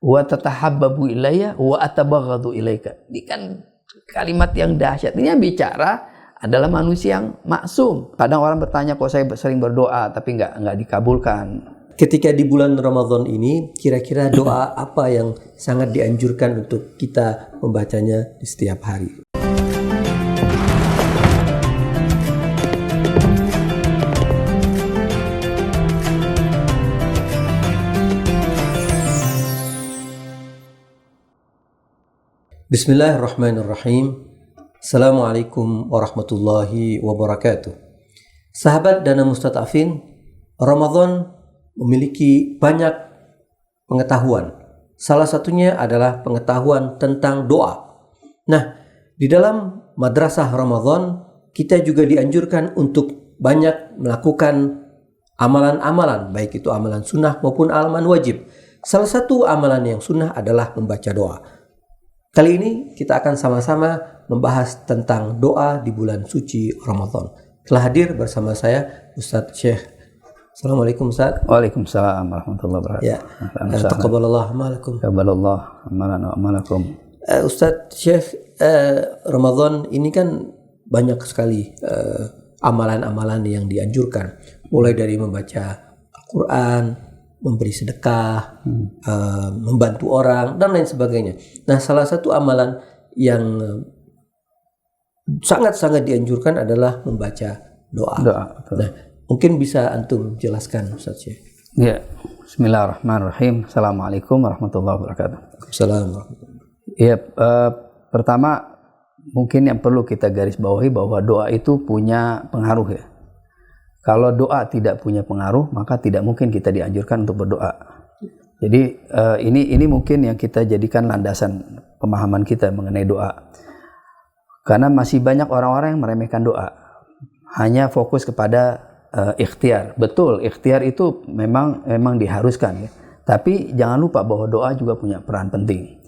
wa tatahabbabu ilayya wa atabaghadu ilaika. Ini kan kalimat yang dahsyat. Ini yang bicara adalah manusia yang maksum. Kadang orang bertanya, kok saya sering berdoa tapi nggak dikabulkan. Ketika di bulan Ramadan ini, kira-kira doa apa yang sangat dianjurkan untuk kita membacanya di setiap hari? Bismillahirrahmanirrahim. Assalamualaikum warahmatullahi wabarakatuh. Sahabat Dana Mustadafin, Ramadan memiliki banyak pengetahuan. Salah satunya adalah pengetahuan tentang doa. Nah, di dalam madrasah Ramadan, kita juga dianjurkan untuk banyak melakukan amalan-amalan, baik itu amalan sunnah maupun amalan wajib. Salah satu amalan yang sunnah adalah membaca doa. Kali ini kita akan sama-sama membahas tentang doa di bulan suci Ramadan. Telah hadir bersama saya Ustadz Syekh. Assalamualaikum Ustadz. Waalaikumsalam warahmatullahi wabarakatuh. Ya, taqabbalallahu amalakum. Taqabbalallahu amalakum. Ustadz Syekh, Ramadan ini kan banyak sekali amalan-amalan yang dianjurkan. Mulai dari membaca Al-Quran, memberi sedekah, membantu orang, dan lain sebagainya. Nah, salah satu amalan yang sangat-sangat dianjurkan adalah membaca doa. Nah, mungkin bisa antum jelaskan, Ustaz Syekh. Ya, Bismillahirrahmanirrahim. Assalamualaikum warahmatullahi wabarakatuh. Assalamualaikum. Ya, pertama mungkin yang perlu kita garis bawahi bahwa doa itu punya pengaruh ya. Kalau doa tidak punya pengaruh, maka tidak mungkin kita dianjurkan untuk berdoa. Jadi ini mungkin yang kita jadikan landasan pemahaman kita mengenai doa. Karena masih banyak orang-orang yang meremehkan doa. Hanya fokus kepada ikhtiar. Betul, ikhtiar itu memang diharuskan ya. Tapi jangan lupa bahwa doa juga punya peran penting.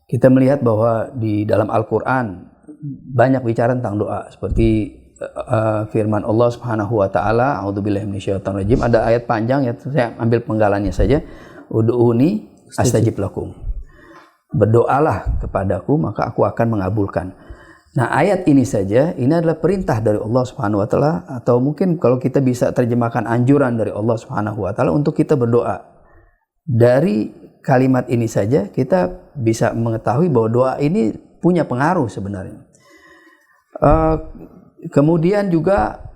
Kita melihat bahwa di dalam Al-Quran banyak bicara tentang doa. Seperti firman Allah Subhanahu wa taala, a'udzubillahi minasyaitonir rajim. Ada ayat panjang ya, saya ambil penggalannya saja. Ud'uni astajib lakum. Berdoalah kepadaku maka aku akan mengabulkan. Nah, ayat ini saja ini adalah perintah dari Allah Subhanahu wa taala, atau mungkin kalau kita bisa terjemahkan anjuran dari Allah Subhanahu wa taala untuk kita berdoa. Dari kalimat ini saja kita bisa mengetahui bahwa doa ini punya pengaruh sebenarnya. Kemudian juga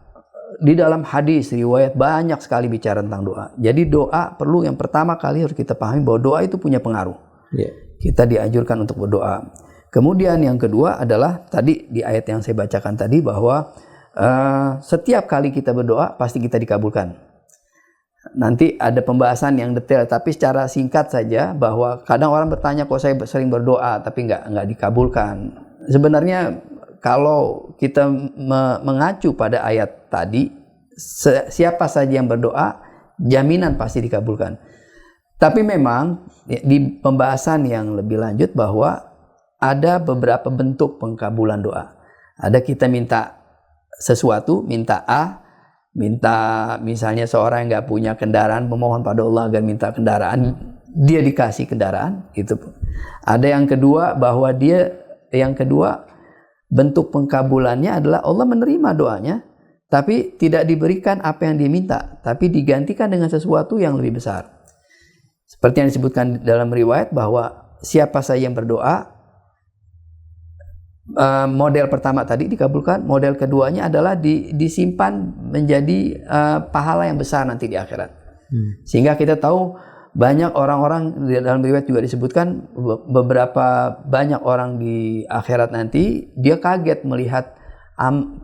di dalam hadis riwayat banyak sekali bicara tentang doa. Jadi doa perlu, yang pertama kali harus kita pahami bahwa doa itu punya pengaruh. Kita dianjurkan untuk berdoa. Kemudian yang kedua adalah tadi di ayat yang saya bacakan tadi bahwa setiap kali kita berdoa pasti kita dikabulkan. Nanti ada pembahasan yang detail, tapi secara singkat saja bahwa kadang orang bertanya, kok saya sering berdoa tapi nggak dikabulkan. Sebenarnya kalau kita mengacu pada ayat tadi, siapa saja yang berdoa, jaminan pasti dikabulkan. Tapi memang di pembahasan yang lebih lanjut bahwa ada beberapa bentuk pengkabulan doa. Ada kita minta sesuatu, minta A, minta misalnya seorang yang nggak punya kendaraan, memohon pada Allah agar minta kendaraan, dia dikasih kendaraan, itu. Ada yang kedua bahwa bentuk pengkabulannya adalah Allah menerima doanya, tapi tidak diberikan apa yang diminta, tapi digantikan dengan sesuatu yang lebih besar. Seperti yang disebutkan dalam riwayat bahwa siapa saja yang berdoa, model pertama tadi dikabulkan, model keduanya adalah disimpan menjadi pahala yang besar nanti di akhirat. Sehingga kita tahu banyak orang-orang, di dalam riwayat juga disebutkan beberapa banyak orang di akhirat nanti dia kaget melihat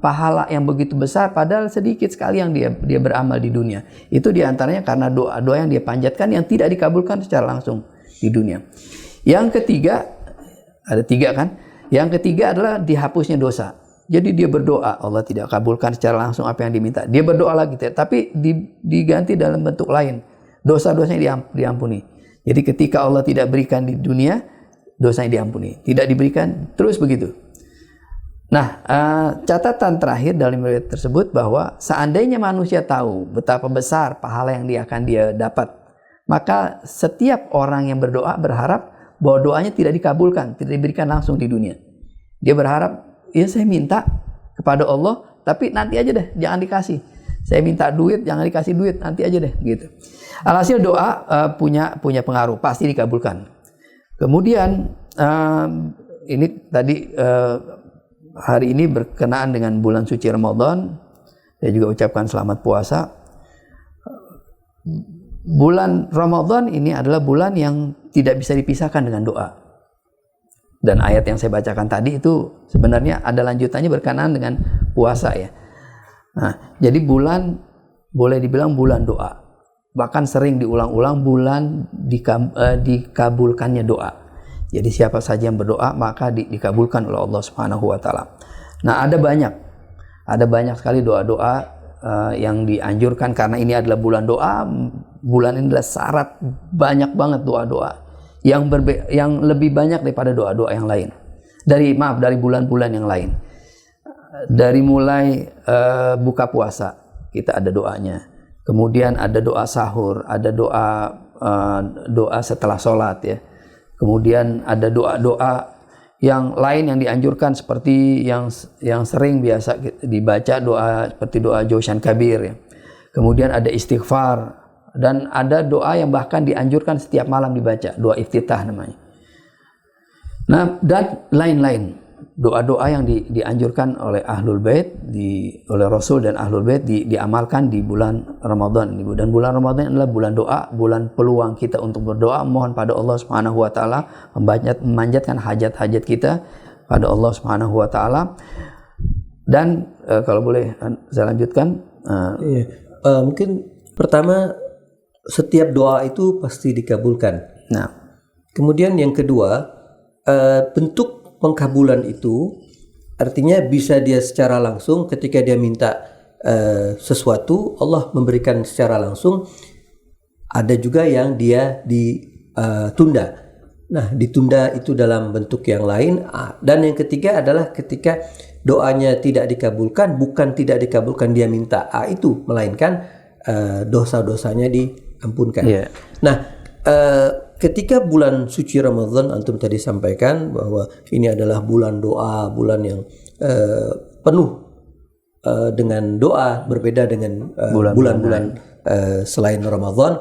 pahala yang begitu besar padahal sedikit sekali yang dia beramal di dunia. Itu diantaranya karena doa-doa yang dia panjatkan yang tidak dikabulkan secara langsung di dunia. Yang ketiga, ada tiga kan? Yang ketiga adalah dihapusnya dosa. Jadi dia berdoa, Allah tidak kabulkan secara langsung apa yang diminta. Dia berdoa lagi, tapi diganti dalam bentuk lain. Dosa-dosanya diampuni. Jadi ketika Allah tidak berikan di dunia, dosanya diampuni. Tidak diberikan, terus begitu. Nah, catatan terakhir dalam riwayat tersebut bahwa seandainya manusia tahu betapa besar pahala yang dia akan dapat maka setiap orang yang berdoa berharap bahwa doanya tidak dikabulkan, tidak diberikan langsung di dunia. Dia berharap, ya saya minta kepada Allah, tapi nanti aja deh, jangan dikasih. Saya minta duit, jangan dikasih duit, nanti aja deh, gitu. Alhasil doa punya pengaruh, pasti dikabulkan. Kemudian ini tadi hari ini berkenaan dengan bulan suci Ramadan. Saya juga ucapkan selamat puasa. Bulan Ramadan ini adalah bulan yang tidak bisa dipisahkan dengan doa. Dan ayat yang saya bacakan tadi itu sebenarnya ada lanjutannya berkenaan dengan puasa ya. Nah, jadi bulan boleh dibilang bulan doa. Bahkan sering diulang-ulang bulan dikabulkannya doa. Jadi siapa saja yang berdoa maka dikabulkan oleh Allah Subhanahu wa taala. Nah, ada banyak sekali doa-doa yang dianjurkan karena ini adalah bulan doa. Bulan ini adalah syarat banyak banget doa-doa yang lebih banyak daripada doa-doa yang lain. Dari bulan-bulan yang lain. Dari mulai buka puasa kita ada doanya. Kemudian ada doa sahur, ada doa setelah sholat ya. Kemudian ada doa-doa yang lain yang dianjurkan seperti yang sering biasa dibaca doa seperti doa Jawshan Kabir ya. Kemudian ada istighfar dan ada doa yang bahkan dianjurkan setiap malam dibaca, doa iftitah namanya. Nah, dan lain-lain doa-doa yang dianjurkan oleh Ahlul Bait, oleh Rasul dan Ahlul Bait diamalkan di bulan Ramadan ini. Dan bulan Ramadan adalah bulan doa, bulan peluang kita untuk berdoa, mohon pada Allah Subhanahu wa taala, memanjatkan hajat-hajat kita pada Allah Subhanahu wa taala. Dan kalau boleh saya lanjutkan, mungkin pertama setiap doa itu pasti dikabulkan. Nah, kemudian yang kedua, bentuk pengkabulan itu artinya bisa dia secara langsung ketika dia minta sesuatu, Allah memberikan secara langsung. Ada juga yang dia ditunda. Nah, ditunda itu dalam bentuk yang lain. Dan yang ketiga adalah ketika doanya tidak dikabulkan, bukan tidak dikabulkan dia minta itu, melainkan dosa-dosanya diampunkan. Yeah. Nah, ketika bulan suci Ramadan, antum tadi sampaikan bahwa ini adalah bulan doa, bulan yang penuh dengan doa, berbeda dengan bulan-bulan selain Ramadan.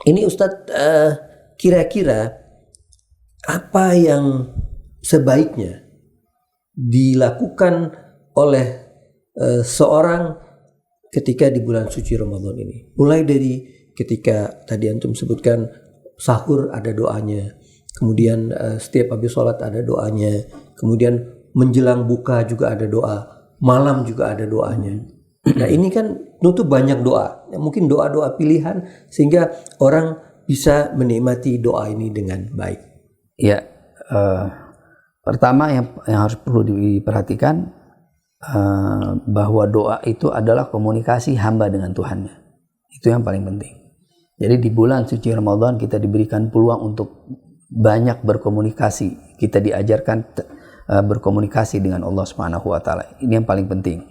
Ini Ustadz, kira-kira apa yang sebaiknya dilakukan oleh seorang ketika di bulan suci Ramadan ini? Mulai dari ketika tadi antum sebutkan sahur ada doanya, kemudian setiap habis sholat ada doanya, kemudian menjelang buka juga ada doa, malam juga ada doanya. Nah, ini kan tentu banyak doa, mungkin doa-doa pilihan sehingga orang bisa menikmati doa ini dengan baik. Ya, pertama yang harus perlu diperhatikan bahwa doa itu adalah komunikasi hamba dengan Tuhannya. Itu yang paling penting. Jadi di bulan suci Ramadan kita diberikan peluang untuk banyak berkomunikasi. Kita diajarkan berkomunikasi dengan Allah Subhanahu wa taala. Ini yang paling penting.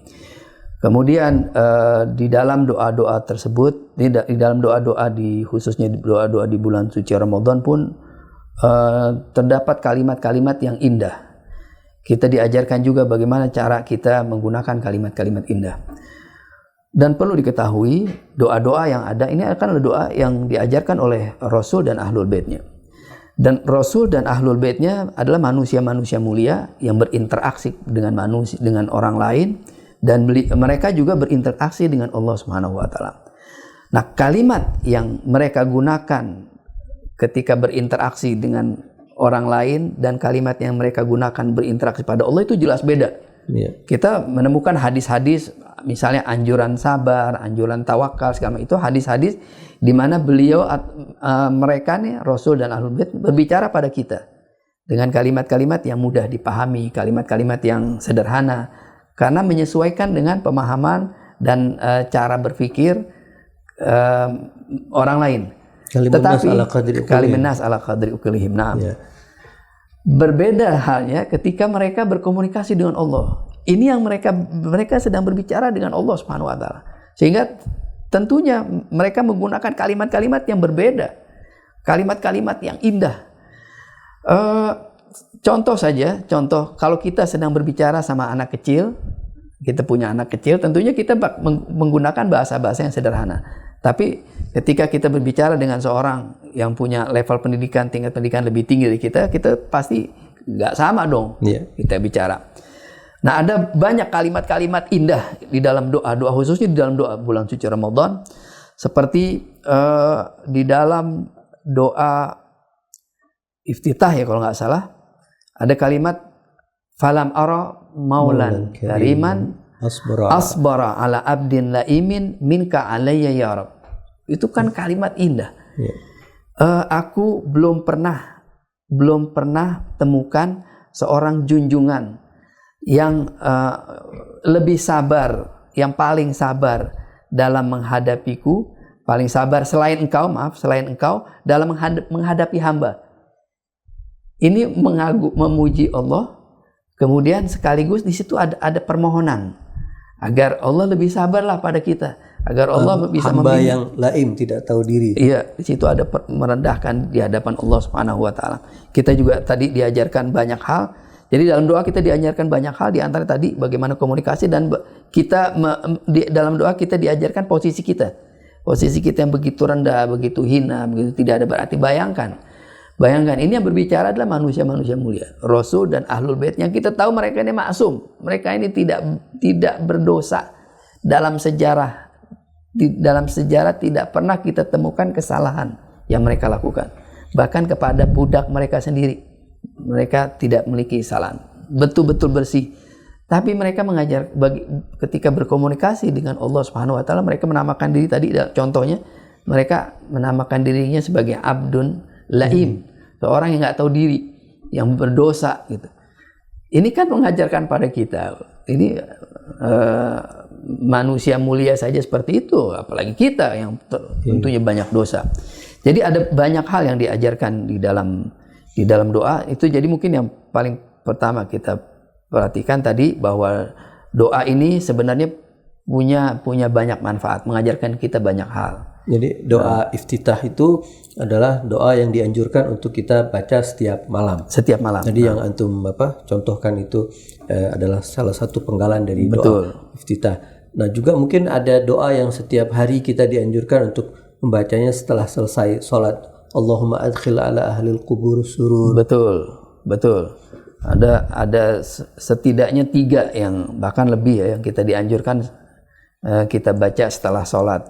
Kemudian di dalam doa-doa tersebut, di dalam doa-doa khususnya doa-doa di bulan suci Ramadan pun terdapat kalimat-kalimat yang indah. Kita diajarkan juga bagaimana cara kita menggunakan kalimat-kalimat indah. Dan perlu diketahui doa-doa yang ada ini akan doa yang diajarkan oleh Rasul dan Ahlul Baitnya. Dan Rasul dan Ahlul Baitnya adalah manusia-manusia mulia yang berinteraksi dengan orang lain, dan mereka juga berinteraksi dengan Allah Subhanahu wa taala. Nah, kalimat yang mereka gunakan ketika berinteraksi dengan orang lain dan kalimat yang mereka gunakan berinteraksi pada Allah itu jelas beda. Yeah. Kita menemukan hadis-hadis misalnya anjuran sabar, anjuran tawakal, segala itu hadis-hadis di mana beliau mereka nih Rasul dan Ahlul Bait berbicara pada kita dengan kalimat-kalimat yang mudah dipahami, kalimat-kalimat yang sederhana karena menyesuaikan dengan pemahaman dan cara berpikir orang lain. Tetapi kalimat nas ala qadri uqlihim. Nah, yeah. Berbeda halnya ketika mereka berkomunikasi dengan Allah. Ini yang mereka sedang berbicara dengan Allah Subhanahu wa taala. Sehingga tentunya mereka menggunakan kalimat-kalimat yang berbeda, kalimat-kalimat yang indah. Contoh kalau kita sedang berbicara sama anak kecil, kita punya anak kecil, tentunya kita menggunakan bahasa-bahasa yang sederhana. Tapi ketika kita berbicara dengan seorang yang punya level pendidikan, tingkat pendidikan lebih tinggi dari kita pasti nggak sama dong kita bicara. Nah, ada banyak kalimat-kalimat indah di dalam doa khususnya di dalam doa bulan suci Ramadan, seperti di dalam doa iftitah ya kalau nggak salah, ada kalimat falam ara maulan kariman asbara ala abdin laimin minka alayya ya Rab. Itu kan kalimat indah. Aku belum pernah temukan seorang junjungan yang lebih sabar, yang paling sabar dalam menghadapiku, paling sabar selain engkau dalam menghadapi hamba. Ini memuji Allah, kemudian sekaligus di situ ada permohonan agar Allah lebih sabarlah pada kita, agar Allah bisa hamba yang laim tidak tahu diri. Iya, di situ ada merendahkan di hadapan Allah Subhanahu wa taala. Kita juga tadi diajarkan banyak hal. Jadi dalam doa kita diajarkan banyak hal, di antara tadi bagaimana komunikasi, dan kita dalam doa kita diajarkan posisi kita. Posisi kita yang begitu rendah, begitu hina, begitu tidak ada berarti. Bayangkan ini yang berbicara adalah manusia-manusia mulia, Rasul dan Ahlul Bait yang kita tahu mereka ini maksum. Mereka ini tidak berdosa. Dalam sejarah tidak pernah kita temukan kesalahan yang mereka lakukan. Bahkan kepada budak mereka sendiri, mereka tidak memiliki kesalahan, betul-betul bersih. Tapi mereka mengajar ketika berkomunikasi dengan Allah Subhanahu wa taala, mereka menamakan diri tadi contohnya, mereka menamakan dirinya sebagai abdun laim, seorang yang nggak tahu diri, yang berdosa gitu. Ini kan mengajarkan pada kita, ini manusia mulia saja seperti itu, apalagi kita yang tentunya banyak dosa. Jadi ada banyak hal yang diajarkan di dalam doa itu. Jadi mungkin yang paling pertama kita perhatikan tadi bahwa doa ini sebenarnya punya banyak manfaat, mengajarkan kita banyak hal. Jadi doa iftitah itu adalah doa yang dianjurkan untuk kita baca setiap malam. Setiap malam. Jadi yang antum contohkan itu adalah salah satu penggalan dari doa iftitah. Nah, juga mungkin ada doa yang setiap hari kita dianjurkan untuk membacanya setelah selesai sholat. Allahumma adkhil ala ahlil kubur surur. Betul. Ada setidaknya 3 yang bahkan lebih ya, yang kita dianjurkan kita baca setelah sholat.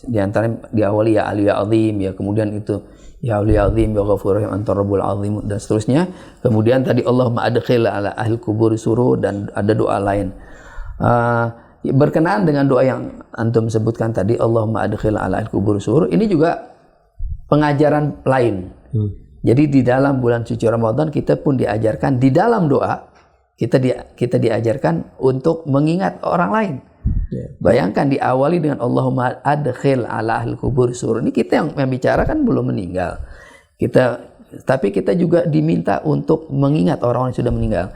Di antaranya diawali ya Ali ya Azim, ya kemudian itu ya Ali ya Azim ya Ghafur ya Anta Rabbul Azim, dan seterusnya. Kemudian tadi Allahumma adkhil ala ahli kubur surur, dan ada doa lain berkenaan dengan doa yang antum sebutkan tadi, Allahumma adkhil ala ahli kubur surur. Ini juga pengajaran lain. Jadi di dalam bulan suci Ramadan kita pun diajarkan di dalam doa kita diajarkan untuk mengingat orang lain. Bayangkan diawali dengan Allahumma adkhil ala ahli kubur surur. Ini kita yang bicara kan belum meninggal. Tapi kita juga diminta untuk mengingat orang yang sudah meninggal.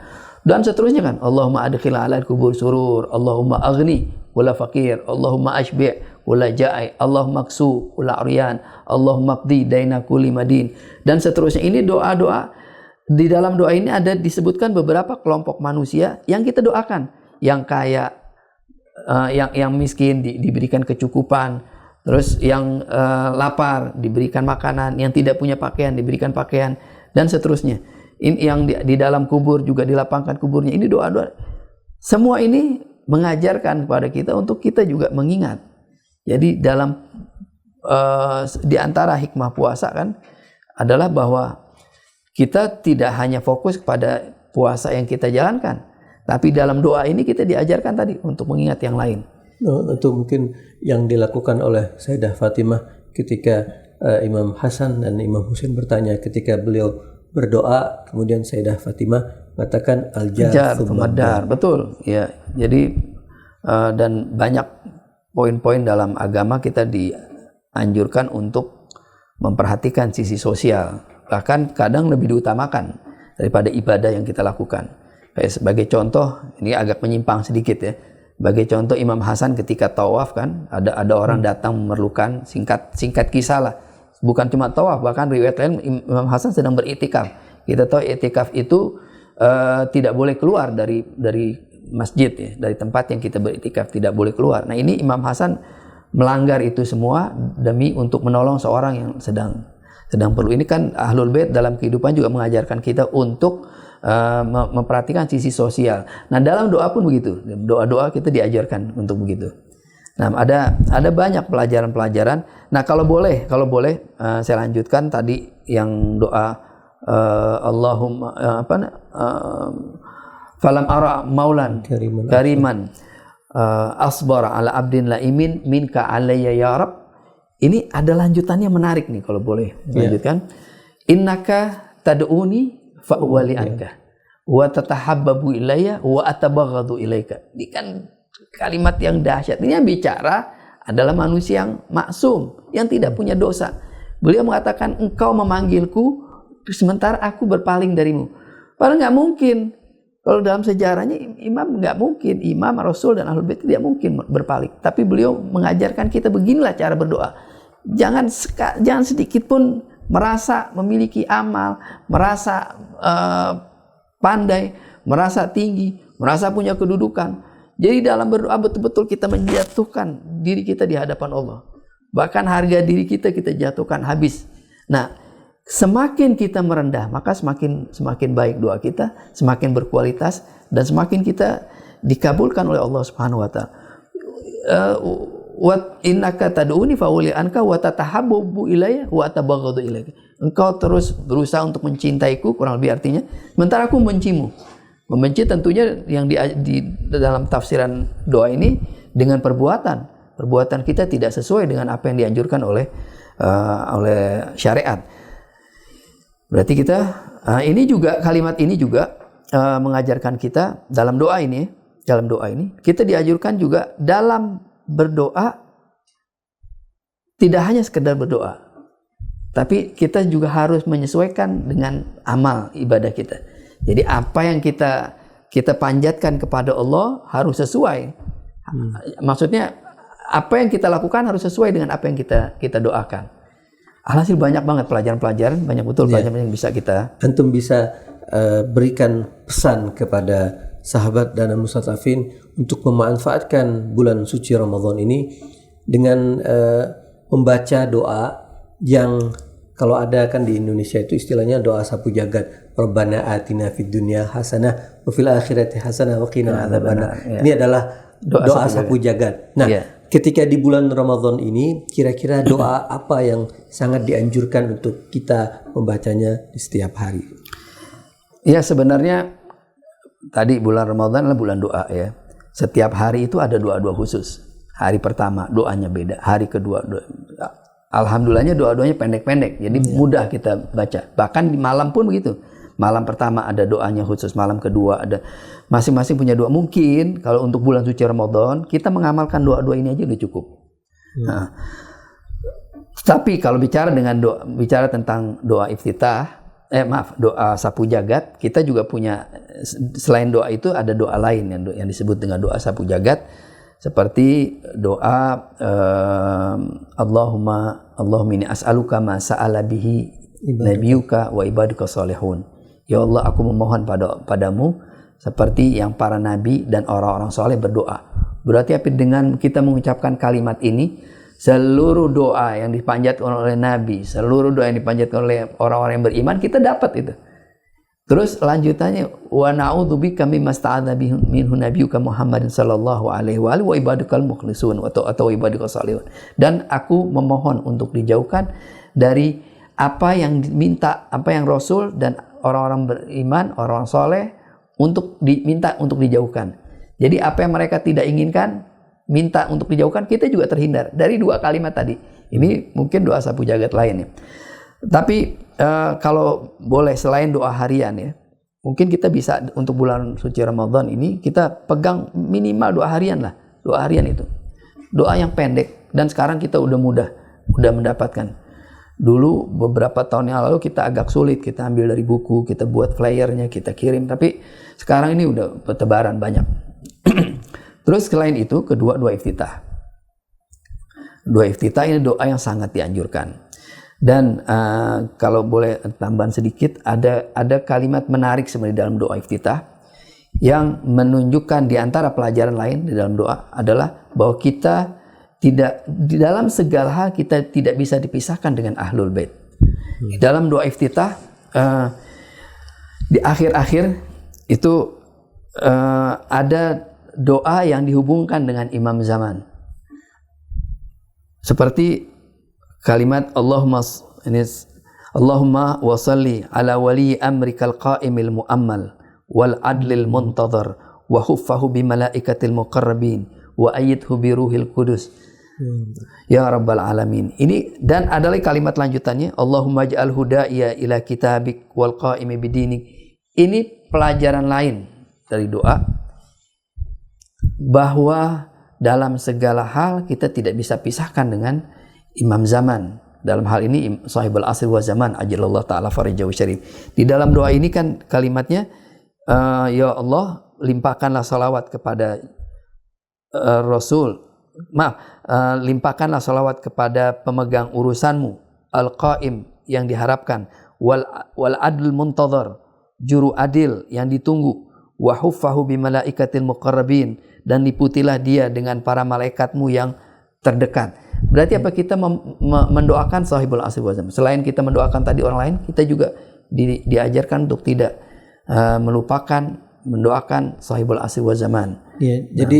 Dan seterusnya kan, Allahumma adkhil ala ahli kubur surur, Allahumma aghni wala faqir, Allahumma ashbi' wala ja'i, Allahumma aksu wala aryan, Allahumma qdi daina kulli madin, dan seterusnya. Ini doa-doa. Di dalam doa ini ada disebutkan beberapa kelompok manusia yang kita doakan, yang kaya, yang miskin diberikan kecukupan, terus yang lapar diberikan makanan, yang tidak punya pakaian diberikan pakaian, dan seterusnya. Ini yang di dalam kubur juga dilapangkan kuburnya. Ini doa-doa. Semua ini mengajarkan kepada kita untuk kita juga mengingat. Jadi di antara hikmah puasa kan adalah bahwa kita tidak hanya fokus kepada puasa yang kita jalankan, tapi dalam doa ini kita diajarkan tadi untuk mengingat yang lain. Itu mungkin yang dilakukan oleh Sayyidah Fatimah ketika Imam Hasan dan Imam Husain bertanya, ketika beliau berdoa, kemudian Sayyidah Fatimah mengatakan al-jar tumadar. Betul ya. Jadi dan banyak poin-poin dalam agama kita dianjurkan untuk memperhatikan sisi sosial, bahkan kadang lebih diutamakan daripada ibadah yang kita lakukan. Sebagai contoh, ini agak menyimpang sedikit ya. Bagi contoh Imam Hasan ketika tawaf kan, ada orang datang memerlukan, singkat kisah lah. Bukan cuma tawaf, bahkan riwayat lain Imam Hasan sedang beriktikaf. Kita tahu iktikaf itu tidak boleh keluar dari masjid ya, dari tempat yang kita beriktikaf tidak boleh keluar. Nah, ini Imam Hasan melanggar itu semua demi untuk menolong seorang yang sedang perlu. Ini kan Ahlul Bait dalam kehidupan juga mengajarkan kita untuk memperhatikan sisi sosial. Nah, dalam doa pun begitu. Doa-doa kita diajarkan untuk begitu. Nah, ada banyak pelajaran-pelajaran. Nah, kalau boleh saya lanjutkan tadi yang doa Allahumma falam ara maulan kariman asbara ala abdin laimin minka alayya ya rab. Ini ada lanjutannya menarik nih kalau boleh lanjutkan. Innaka tad'uni fa wali anka wa tatahabbabu ilayya wa atabaghadu ilaika. Ini kan kalimat yang dahsyat. Ini yang bicara adalah manusia yang maksum, yang tidak punya dosa. Beliau mengatakan engkau memanggilku sementara aku berpaling darimu. Padahal nggak mungkin. Kalau dalam sejarahnya imam nggak mungkin, imam, rasul dan ahlul bait tidak mungkin berpaling. Tapi beliau mengajarkan kita beginilah cara berdoa. Jangan sedikit pun merasa memiliki amal, merasa pandai, merasa tinggi, merasa punya kedudukan. Jadi dalam berdoa betul-betul kita menjatuhkan diri kita di hadapan Allah. Bahkan harga diri kita jatuhkan habis. Nah, semakin kita merendah, maka semakin baik doa kita, semakin berkualitas dan semakin kita dikabulkan oleh Allah Subhanahu wa taala. Wa innaka tad'uni fa uli anka wa tatahabbu ilayya wa atabaghadu ilayka. Engkau terus berusaha untuk mencintaiku, kurang lebih artinya, sementara aku membencimu. Membenci tentunya yang di dalam tafsiran doa ini dengan perbuatan. Perbuatan kita tidak sesuai dengan apa yang dianjurkan oleh syariat. Berarti kita kalimat ini juga mengajarkan kita dalam doa ini kita dianjurkan juga dalam berdoa tidak hanya sekedar berdoa, tapi kita juga harus menyesuaikan dengan amal ibadah kita. Jadi apa yang kita panjatkan kepada Allah harus sesuai. Maksudnya apa yang kita lakukan harus sesuai dengan apa yang kita doakan. Alhasil banyak banget pelajaran-pelajaran, banyak betul pelajaran yang bisa kita. Antum bisa berikan pesan kepada sahabat dan mustadafin untuk memanfaatkan bulan suci Ramadan ini dengan membaca doa yang kalau ada kan di Indonesia itu istilahnya doa sapu jagat. Rabbana atina fid dunya hasanah wa fil akhirati hasanah wa qina adzabannar. Ini adalah doa sapu jagat. Nah, ketika di bulan Ramadan ini kira-kira doa apa yang sangat dianjurkan untuk kita membacanya di setiap hari? Ya, sebenarnya tadi bulan Ramadan adalah bulan doa ya. Setiap hari itu ada doa-doa khusus. Hari pertama doanya beda, hari kedua alhamdulillahnya doa-doanya pendek-pendek. Jadi mudah kita baca. Bahkan di malam pun begitu. Malam pertama ada doanya khusus, malam kedua ada, masing-masing punya doa. Mungkin kalau untuk bulan suci Ramadan kita mengamalkan doa-doa ini aja udah cukup. Nah, tapi kalau bicara tentang doa iftitah, doa sapu jagat, kita juga punya, selain doa itu ada doa lain yang disebut dengan doa sapu jagat, seperti doa Allahumma inni as'aluka ma sa'ala bihi nabiyuka wa ibaduka salihun. Ya Allah, aku memohon padamu seperti yang para nabi dan orang-orang soleh berdoa. Berarti dengan kita mengucapkan kalimat ini, seluruh doa yang dipanjatkan oleh nabi, seluruh doa yang dipanjatkan oleh orang-orang yang beriman, kita dapat itu. Terus lanjutannya, wa na'udzubika mimma sta'adza minhu nabiyyuka Muhammadin sallallahu alaihi wa alihi wa ibadukal mukhlisun atau ibadukal salihun. Dan aku memohon untuk dijauhkan dari apa yang diminta, apa yang Rasul dan orang-orang beriman, orang-orang soleh diminta untuk dijauhkan. Jadi apa yang mereka tidak inginkan, minta untuk dijauhkan, kita juga terhindar dari dua kalimat tadi. Ini mungkin doa sapu jagat lainnya. Tapi kalau boleh selain doa harian ya, mungkin kita bisa untuk bulan suci Ramadan ini kita pegang minimal doa harian lah. Doa harian itu doa yang pendek, dan sekarang kita udah mudah mendapatkan. Dulu beberapa tahun yang lalu kita agak sulit, kita ambil dari buku, kita buat flyernya, kita kirim. Tapi sekarang ini udah bertebaran banyak. Terus selain itu, kedua doa iftitah. Doa iftitah ini doa yang sangat dianjurkan. Dan kalau boleh tambahan sedikit, ada kalimat menarik sebenarnya dalam doa iftitah yang menunjukkan di antara pelajaran lain di dalam doa adalah bahwa kita tidak, di dalam segala hal kita tidak bisa dipisahkan dengan Ahlul Bait. Di dalam doa iftitah di akhir-akhir itu ada doa yang dihubungkan dengan imam zaman. Seperti kalimat Allahumma wasalli ala wali amrikal qa'imil mu'ammal wal adlil muntadhar wa huffahu bi malaikatil muqarrabin wa ayyidhu bi ruhil qudus ya rabbal alamin. Ini dan ada lagi kalimat lanjutannya, Allahumma ij'al hudaiya ila kitabik wal qa'imi bidinik. Ini pelajaran lain dari doa bahwa dalam segala hal kita tidak bisa pisahkan dengan imam zaman. Dalam hal ini sahibul asr wa zaman ajalallahu ta'ala farajahu syarif. Di dalam doa ini kan kalimatnya ya Allah, limpahkanlah salawat kepada limpahkanlah salawat kepada pemegang urusanmu, al-qaim yang diharapkan, wal adl muntadhar, juru adil yang ditunggu, wa huffahu bi malaikatil muqarrabin, dan liputilah dia dengan para malaikatmu yang terdekat. Berarti apa? Kita mendoakan sahibul asr wa zaman. Selain kita mendoakan tadi orang lain, kita juga diajarkan untuk tidak mendoakan sahibul asr wa zaman. Ya, jadi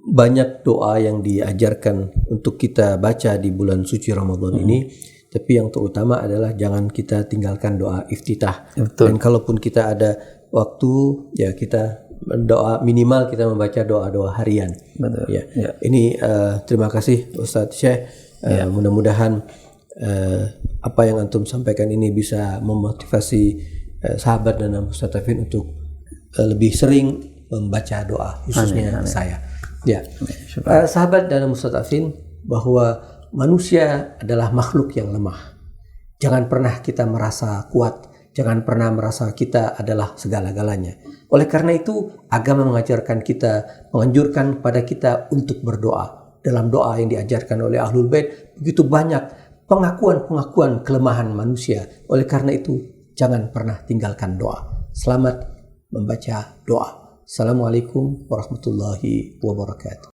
banyak doa yang diajarkan untuk kita baca di bulan suci Ramadan ini, tapi yang terutama adalah jangan kita tinggalkan doa iftitah. Betul. Dan kalaupun kita ada waktu, ya kita doa, minimal kita membaca doa-doa harian. Betul. Ya. Ini terima kasih Ustadz Syekh. Mudah-mudahan apa yang antum sampaikan ini bisa memotivasi sahabat dan mustadafin untuk lebih sering membaca doa, khususnya saya. Ya, sahabat dan mustadafin, bahwa manusia adalah makhluk yang lemah. Jangan pernah kita merasa kuat, jangan pernah merasa kita adalah segala-galanya. Oleh karena itu, agama mengajarkan kita, menganjurkan pada kita untuk berdoa. Dalam doa yang diajarkan oleh Ahlul Bait, begitu banyak pengakuan-pengakuan kelemahan manusia. Oleh karena itu, jangan pernah tinggalkan doa. Selamat membaca doa. Assalamualaikum warahmatullahi wabarakatuh.